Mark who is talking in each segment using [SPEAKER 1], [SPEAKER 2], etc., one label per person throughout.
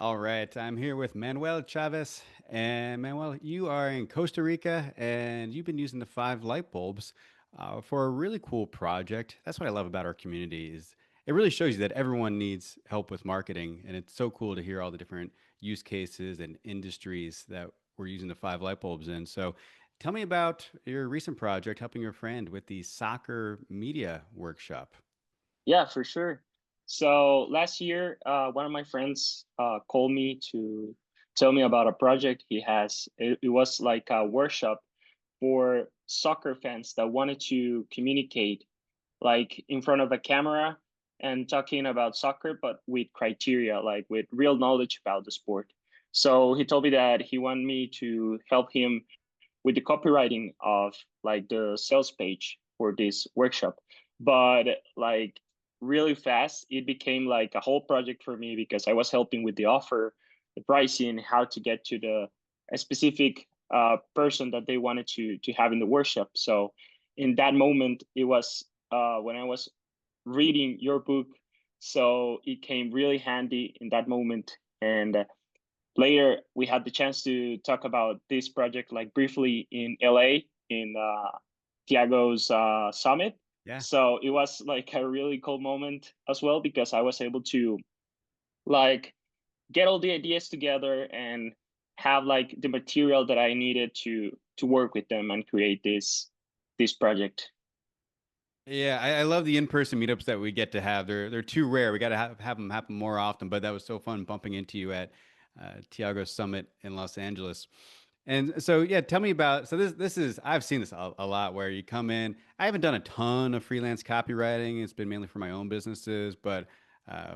[SPEAKER 1] All right, I'm here with Manuel Chavez. And Manuel, you are in Costa Rica and you've been using the five light bulbs for a really cool project. That's what I love about our community is it really shows you that everyone needs help with marketing. And it's so cool to hear all the different use cases and industries that we're using the five light bulbs in. So tell me about your recent project helping your friend with the soccer media workshop.
[SPEAKER 2] Yeah, for sure. So last year, one of my friends called me to tell me about a project he has. It was like a workshop for soccer fans that wanted to communicate like in front of a camera and talking about soccer, but with criteria, like with real knowledge about the sport. So he told me that he wanted me to help him with the copywriting of like the sales page for this workshop. But like really fast, it became like a whole project for me because I was helping with the offer, the pricing, how to get to the a specific person that they wanted to have in the workshop. So in that moment, it was when I was reading your book, so it came really handy in that moment. And later we had the chance to talk about this project like briefly in LA in Tiago's summit.
[SPEAKER 1] Yeah.
[SPEAKER 2] So it was like a really cool moment as well because I was able to like get all the ideas together and have like the material that I needed to work with them and create this project.
[SPEAKER 1] Yeah, I love the in-person meetups that we get to have. They're too rare. We got to have them happen more often. But that was so fun bumping into you at Tiago Summit in Los Angeles. And so, yeah, tell me about. So this is I've seen this a lot where you come in. I haven't done a ton of freelance copywriting. It's been mainly for my own businesses, but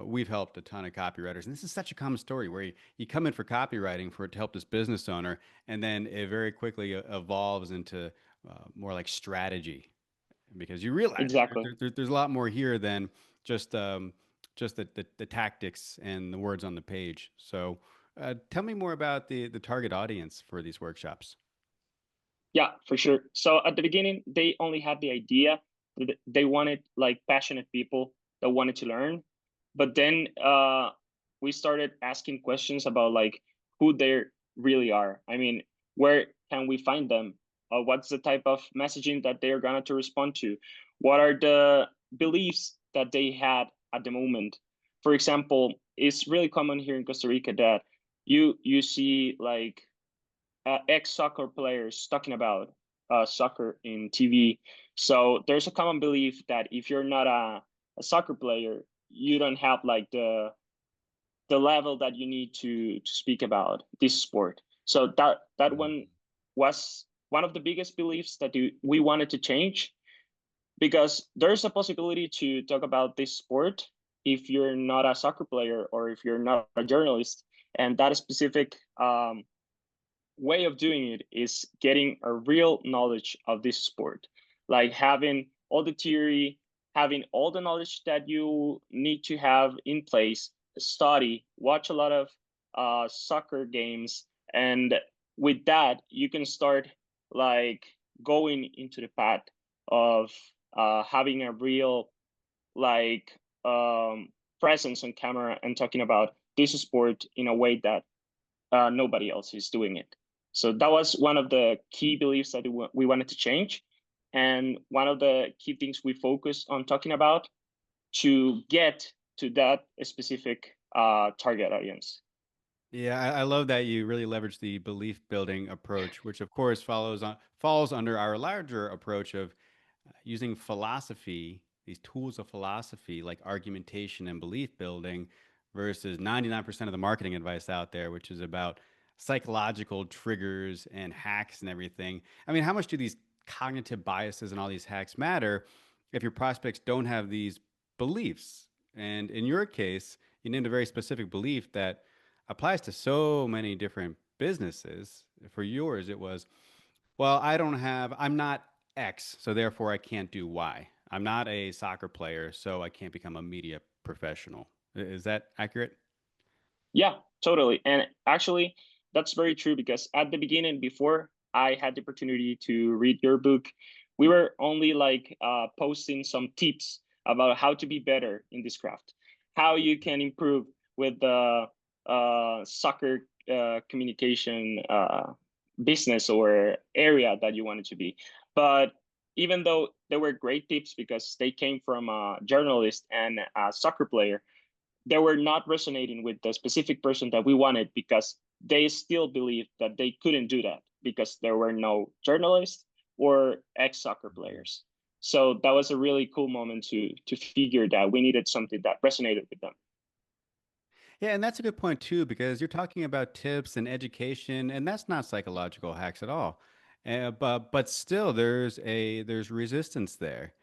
[SPEAKER 1] we've helped a ton of copywriters. And this is such a common story where you come in for copywriting for to help this business owner, and then it very quickly evolves into more like strategy because you realize
[SPEAKER 2] Exactly.
[SPEAKER 1] there's a lot more here than just just the tactics and the words on the page. So, tell me more about the target audience for these workshops.
[SPEAKER 2] Yeah, for sure. So at the beginning, they only had the idea that they wanted like passionate people that wanted to learn. But then we started asking questions about like who they really are. I mean, where can we find them? What's the type of messaging that they're going to respond to? What are the beliefs that they had at the moment? For example, it's really common here in Costa Rica that you see like ex soccer players talking about soccer in TV. So there's a common belief that if you're not a soccer player, you don't have like the level that you need to speak about this sport. So that one was one of the biggest beliefs that we wanted to change because there's a possibility to talk about this sport if you're not a soccer player or if you're not a journalist, and that specific way of doing it is getting a real knowledge of this sport, like having all the theory, having all the knowledge that you need to have in place, study, watch a lot of soccer games, and with that you can start like going into the path of having a real like presence on camera and talking about this sport in a way that nobody else is doing it. So that was one of the key beliefs that we wanted to change. And one of the key things we focused on talking about to get to that specific target audience.
[SPEAKER 1] Yeah, I love that you really leverage the belief building approach, which of course falls under our larger approach of using philosophy, these tools of philosophy like argumentation and belief building versus 99% of the marketing advice out there, which is about psychological triggers and hacks and everything. I mean, how much do these cognitive biases and all these hacks matter if your prospects don't have these beliefs? And in your case, you named a very specific belief that applies to so many different businesses. For yours, it was, well, I'm not X, so therefore I can't do Y. I'm not a soccer player, so I can't become a media professional. Is that accurate?
[SPEAKER 2] Yeah, totally. And actually, that's very true because at the beginning, before I had the opportunity to read your book, we were only like posting some tips about how to be better in this craft, how you can improve with the soccer communication business or area that you wanted to be. But even though they were great tips because they came from a journalist and a soccer player, they were not resonating with the specific person that we wanted because they still believed that they couldn't do that because there were no journalists or ex soccer players. So that was a really cool moment to figure that we needed something that resonated with them.
[SPEAKER 1] Yeah, and that's a good point too, because you're talking about tips and education, and that's not psychological hacks at all. But still, there's resistance there,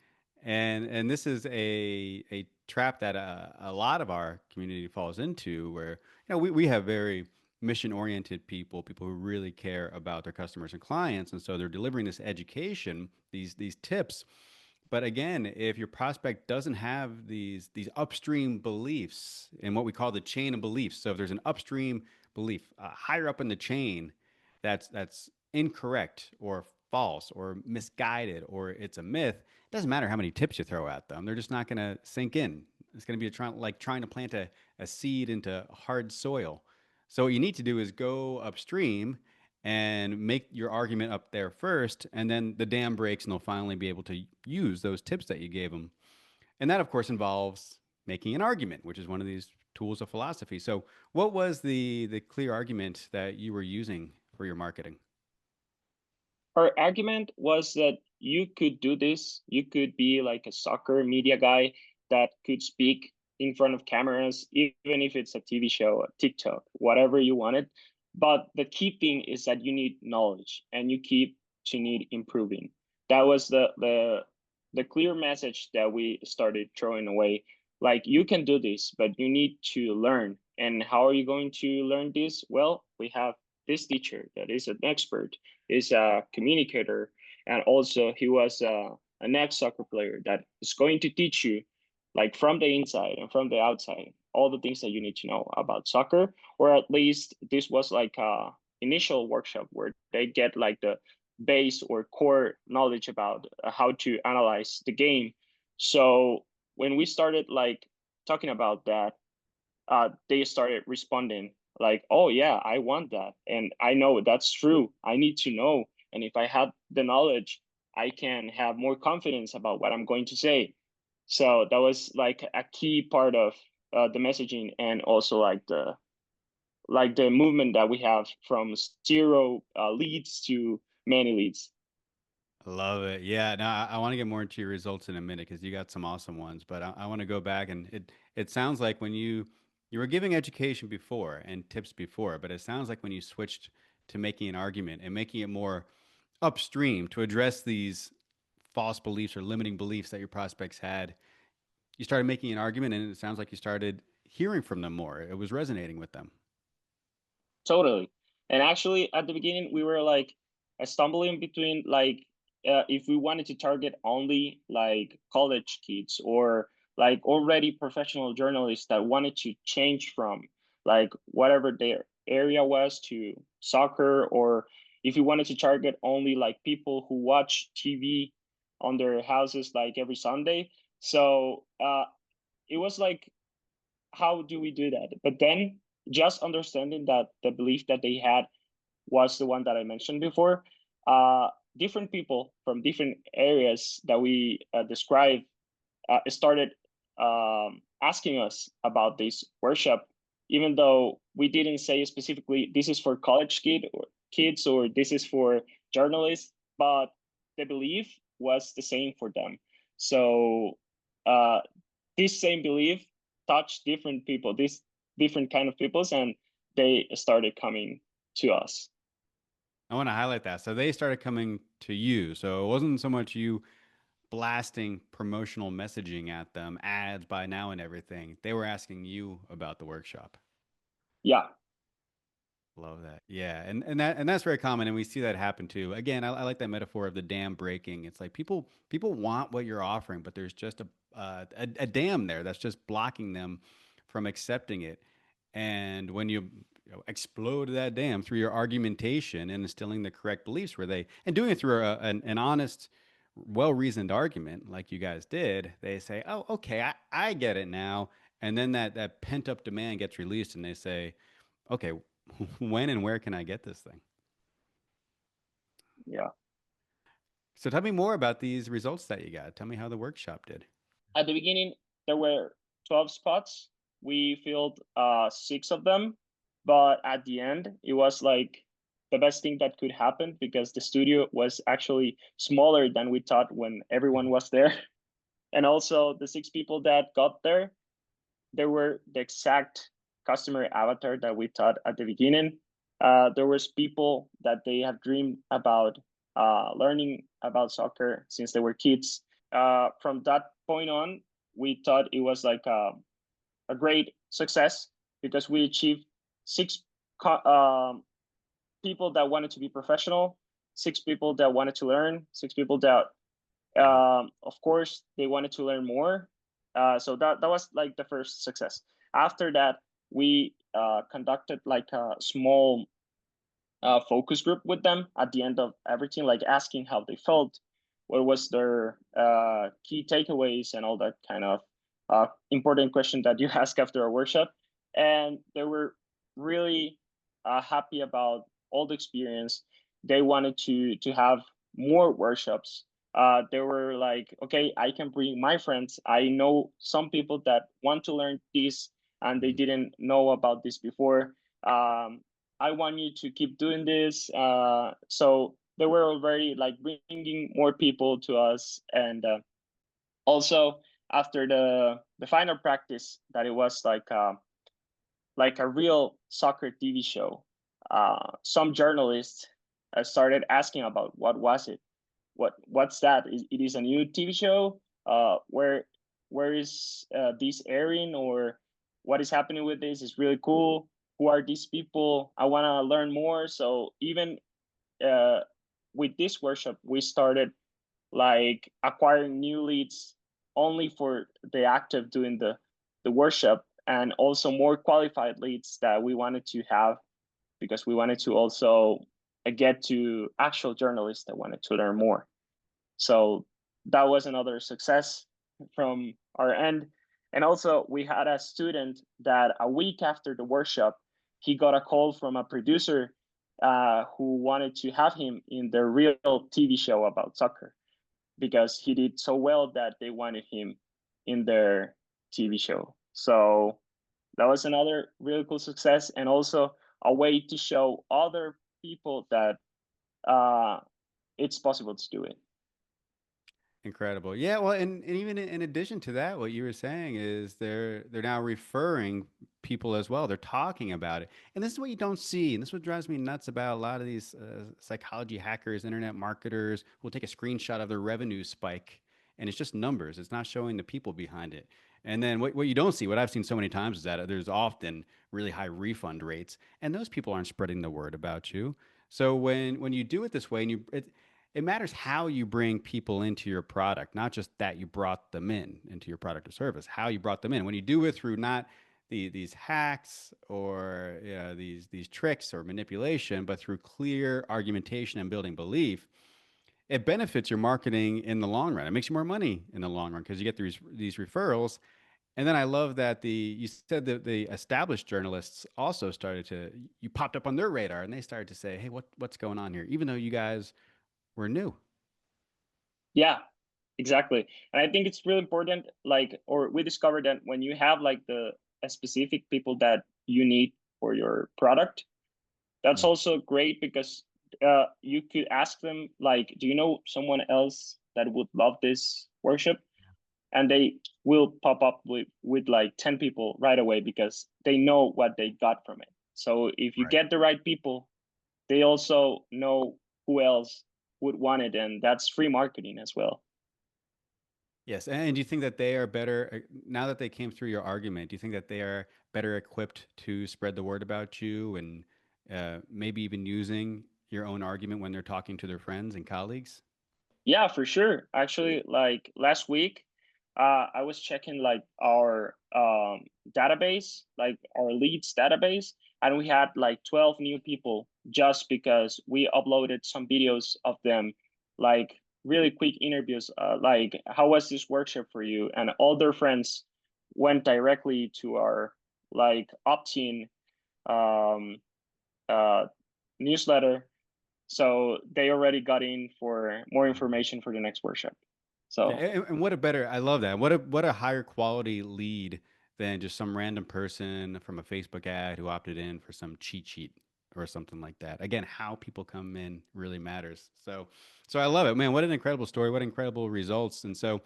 [SPEAKER 1] and this is a trap that a lot of our community falls into, where we have very mission oriented people, people who really care about their customers and clients, and so they're delivering this education, these tips, but again, if your prospect doesn't have these upstream beliefs in what we call the chain of beliefs, so if there's an upstream belief higher up in the chain that's incorrect or false or misguided or it's a myth, it doesn't matter how many tips you throw at them; they're just not going to sink in. It's going to be like trying to plant a seed into hard soil. So what you need to do is go upstream and make your argument up there first, and then the dam breaks, and they'll finally be able to use those tips that you gave them. And that, of course, involves making an argument, which is one of these tools of philosophy. So, what was the clear argument that you were using for your marketing?
[SPEAKER 2] Her argument was that you could do this. You could be like a soccer media guy that could speak in front of cameras, even if it's a TV show, a TikTok, whatever you wanted. But the key thing is that you need knowledge and you keep to need improving. That was the clear message that we started throwing away. Like you can do this, but you need to learn. And how are you going to learn this? Well, we have this teacher that is an expert, is a communicator, and also he was an ex soccer player that is going to teach you, like from the inside and from the outside, all the things that you need to know about soccer. Or at least this was like a initial workshop where they get like the base or core knowledge about how to analyze the game. So when we started like talking about that, they started responding like, "Oh yeah, I want that, and I know that's true. I need to know, and if I have the knowledge, I can have more confidence about what I'm going to say." So that was like a key part of the messaging, and also like the movement that we have from zero leads to many leads.
[SPEAKER 1] I love it. Yeah. Now I want to get more into your results in a minute because you got some awesome ones. But I want to go back, and it sounds like when you were giving education before and tips before, but it sounds like when you switched to making an argument and making it more upstream to address these false beliefs or limiting beliefs that your prospects had, you started making an argument, and it sounds like you started hearing from them more. It was resonating with them.
[SPEAKER 2] Totally. And actually, at the beginning, we were like stumbling between like if we wanted to target only like college kids or like already professional journalists that wanted to change from like whatever their area was to soccer, or if we wanted to target only like people who watch TV on their houses like every Sunday. So it was like, how do we do that? But then just understanding that the belief that they had was the one that I mentioned before. Different people from different areas that we described started asking us about this workshop, even though we didn't say specifically this is for kids or this is for journalists, but the belief was the same for them. So uh, this same belief touched different people, these different kind of peoples, and they started coming to us.
[SPEAKER 1] I want to highlight that. So they started coming to you. So it wasn't so much you blasting promotional messaging at them, ads by now and everything. They were asking you about the workshop.
[SPEAKER 2] Yeah,
[SPEAKER 1] Love that. Yeah. And that's very common, and we see that happen too. Again, I like that metaphor of the dam breaking. It's like people want what you're offering, but there's just a dam there that's just blocking them from accepting it. And when you explode that dam through your argumentation and instilling the correct beliefs where they and doing it through an honest, well-reasoned argument like you guys did, they say, "Oh, okay, I get it now." And then that pent-up demand gets released, and they say, okay, when and where can I get this thing?
[SPEAKER 2] Yeah.
[SPEAKER 1] So tell me more about these results that you got. Tell me how the workshop did.
[SPEAKER 2] At the beginning, there were 12 spots. We filled six of them, but at the end, it was like the best thing that could happen because the studio was actually smaller than we thought when everyone was there. And also, the six people that got there, they were the exact customer avatar that we thought at the beginning. There was people that they have dreamed about learning about soccer since they were kids. From that point on, we thought it was like a great success because we achieved six people that wanted to be professional, six people that wanted to learn, six people that
[SPEAKER 1] Wow.
[SPEAKER 2] of course they wanted to learn more. So that was like the first success. After that, we conducted like a small focus group with them at the end of everything, like asking how they felt, what was their key takeaways, and all that kind of important question that you ask after a workshop. And they were really happy about all the experience. They wanted to have more workshops. They were like, okay, I can bring my friends. I know some people that want to learn this and they
[SPEAKER 1] Mhm.
[SPEAKER 2] didn't know about this before. I want you to keep doing this. So they were already like bringing more people to us, and also after the final practice, that it was like a real soccer TV show. Some journalists started asking about what was it, what's that? It is a new TV show. Where is this airing, or what is happening with this? Is really cool. Who are these people? I want to learn more. So even uh, with this workshop, we started like acquiring new leads only for the act of doing the workshop, and also more qualified leads that we wanted to have because we wanted to also get to actual journalists that wanted to learn more. So that was another success from our end. And also, we had a student that a week after the workshop, he got a call from a producer who wanted to have him in their real TV show about soccer because he did so well that they wanted him in their TV show. So that was another really cool success, and also a way to show other people that uh, it's possible to do it.
[SPEAKER 1] Incredible. Yeah, well, and even in addition to that, what you were saying is they're now referring people as well. They're talking about it. And this is what you don't see. And this is what drives me nuts about a lot of these psychology hackers, internet marketers who will take a screenshot of their revenue spike and it's just numbers. It's not showing the people behind it. And then what you don't see, what I've seen so many times is that there's often really high refund rates, and those people aren't spreading the word about you. So when you do it this way, and it matters how you bring people into your product, not just that you brought them in into your product or service, how you brought them in. When you do it through not these hacks or these tricks or manipulation, but through clear argumentation and building belief, it benefits your marketing in the long run. It makes you more money in the long run because you get these referrals. And then I love that you said that the established journalists also started to you popped up on their radar and they started to say, hey, what's going on here? Even though you guys were new.
[SPEAKER 2] Yeah, exactly. And I think it's really important, like, or we discovered that when you have like the specific people that you need for your product, that's
[SPEAKER 1] Mm.
[SPEAKER 2] also great because you could ask them, like, do you know someone else that would love this workshop? And they will pop up with like 10 people right away because they know what they got from it. So if you
[SPEAKER 1] Right.
[SPEAKER 2] get the right people, they also know who else would want it. And that's free marketing as well.
[SPEAKER 1] Yes, and do you think that they are better now that they came through your argument? Do you think that they are better equipped to spread the word about you and maybe even using your own argument when they're talking to their friends and colleagues?
[SPEAKER 2] Yeah, for sure. Actually, like last week, I was checking like our database, like our leads database, and we had like 12 new people just because we uploaded some videos of them, like really quick interviews, like how was this workshop for you? And all their friends went directly to our like opt-in um, uh, newsletter. So they already got in for more information for the next workshop.
[SPEAKER 1] Yeah,
[SPEAKER 2] So
[SPEAKER 1] and what a better, I love that. What a higher quality lead than just some random person from a Facebook ad who opted in for some cheat sheet or something like that. Again, how people come in really matters. So I love it, man. What an incredible story. What incredible results. And so,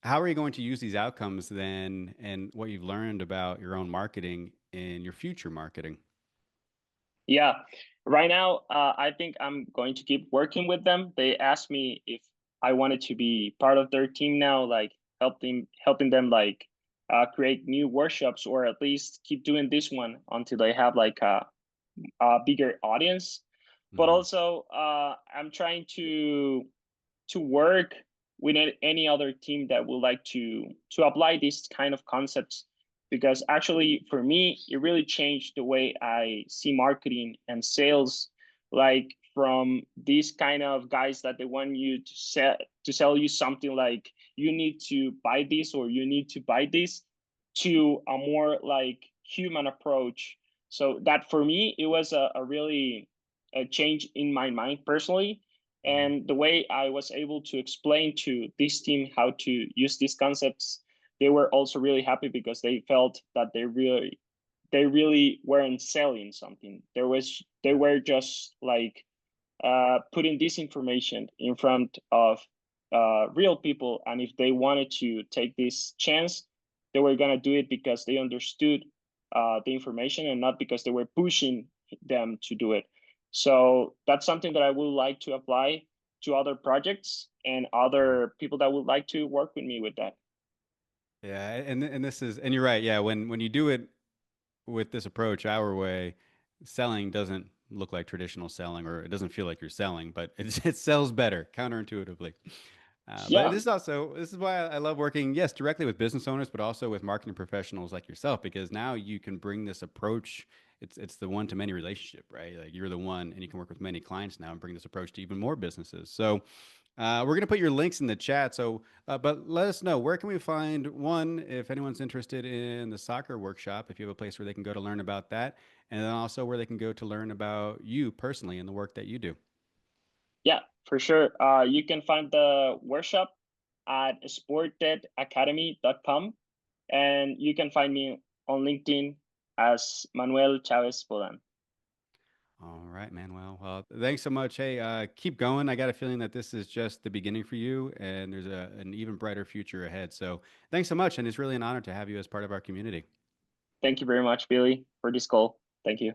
[SPEAKER 1] how are you going to use these outcomes then, and what you've learned about your own marketing in your future marketing?
[SPEAKER 2] yeah, right now, I think I'm going to keep working with them. They asked me if I wanted to be part of their team now, like helping them like create new workshops, or at least keep doing this one until they have like a bigger audience. But
[SPEAKER 1] Hmm.
[SPEAKER 2] also, I'm trying to work with any other team that would like to apply these kind of concepts, because actually for me it really changed the way I see marketing and sales, like from these kind of guys that they want you to sell you something like you need to buy this or you need to buy this, to a more like human approach. So that for me it was a really a change in my mind personally,
[SPEAKER 1] Hmm.
[SPEAKER 2] and the way I was able to explain to this team how to use these concepts, they were also really happy because they felt that they really weren't selling something. They were just like putting this information in front of real people, and if they wanted to take this chance, they were gonna do it because they understood the information and not because they were pushing them to do it. So that's something that I would like to apply to other projects and other people that would like to work with me with that.
[SPEAKER 1] Yeah, and this is, and you're right. Yeah, when you do it with this approach our way, selling doesn't look like traditional selling, or it doesn't feel like you're selling, but it sells better counterintuitively. But
[SPEAKER 2] Yeah,
[SPEAKER 1] this is why I love working, yes, directly with business owners, but also with marketing professionals like yourself, because now you can bring this approach. It's the one to many relationship, right? Like you're the one, and you can work with many clients now and bring this approach to even more businesses. So we're going to put your links in the chat. So, but let us know, where can we find one if anyone's interested in the soccer workshop, if you have a place where they can go to learn about that, and then also where they can go to learn about you personally and the work that you do.
[SPEAKER 2] yeah, for sure. You can find the workshop at sportedacademy.com, and you can find me on LinkedIn as Manuel Chavez Bodan.
[SPEAKER 1] All right, man. Well, thanks so much. Hey, keep going. I got a feeling that this is just the beginning for you, and there's an even brighter future ahead. So, thanks so much, and it's really an honor to have you as part of our community.
[SPEAKER 2] Thank you very much, Billy, for this call. Thank you.